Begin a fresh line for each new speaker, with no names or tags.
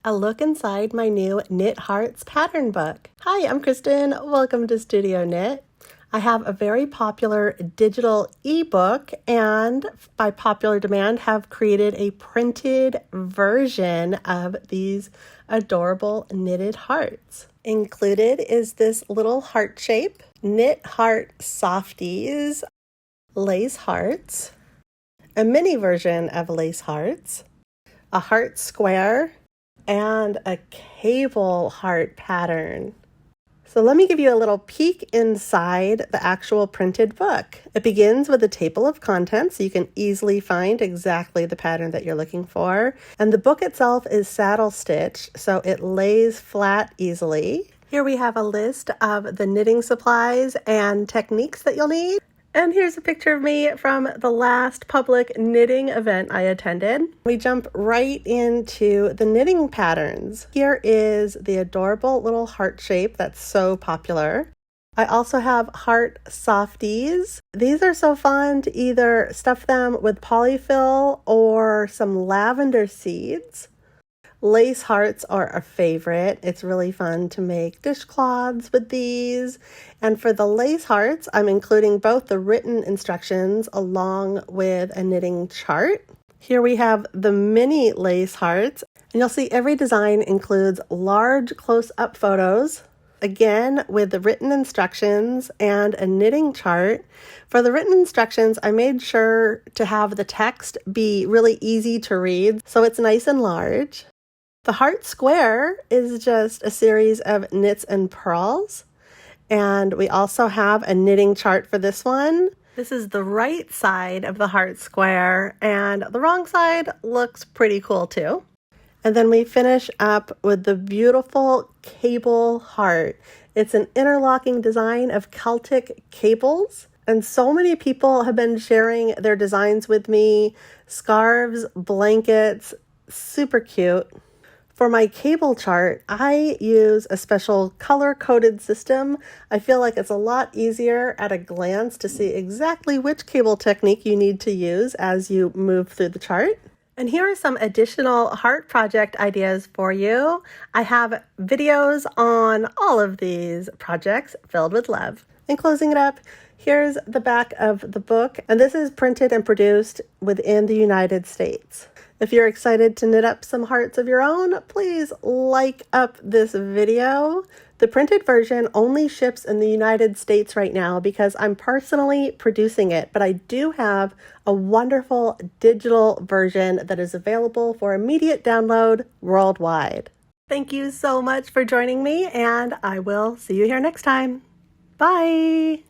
A look inside my new Knit Hearts pattern book. Hi, I'm Kristen. Welcome to Studio Knit. I have a very popular digital ebook and by popular demand have created a printed version of these adorable knitted hearts. Included is this little heart shape, Knit Heart Softies, lace hearts, a mini version of lace hearts, a heart square, and a cable heart pattern. So let me give you a little peek inside the actual printed book. It begins with a table of contents so you can easily find exactly the pattern that you're looking for. And the book itself is saddle stitch, so it lays flat easily. Here we have a list of the knitting supplies and techniques that you'll need. And here's a picture of me from the last public knitting event I attended. We jump right into the knitting patterns. Here is the adorable little heart shape that's so popular. I also have heart softies. These are so fun to either stuff them with polyfill or some lavender seeds. Lace hearts are a favorite. It's really fun to make dishcloths with these. And for the lace hearts, I'm including both the written instructions along with a knitting chart. Here we have the mini lace hearts, and you'll see every design includes large close-up photos, again with the written instructions and a knitting chart. For the written instructions, I made sure to have the text be really easy to read, so it's nice and large. The heart square is just a series of knits and purls. And we also have a knitting chart for this one. This is the right side of the heart square, and the wrong side looks pretty cool too. And then we finish up with the beautiful cable heart. It's an interlocking design of Celtic cables. And so many people have been sharing their designs with me. Scarves, blankets, super cute. For my cable chart, I use a special color-coded system. I feel like it's a lot easier at a glance to see exactly which cable technique you need to use as you move through the chart. And here are some additional heart project ideas for you. I have videos on all of these projects filled with love. And closing it up, here's the back of the book, and this is printed and produced within the United States. If you're excited to knit up some hearts of your own, please like up this video. The printed version only ships in the United States right now because I'm personally producing it, but I do have a wonderful digital version that is available for immediate download worldwide. Thank you so much for joining me, and I will see you here next time. Bye!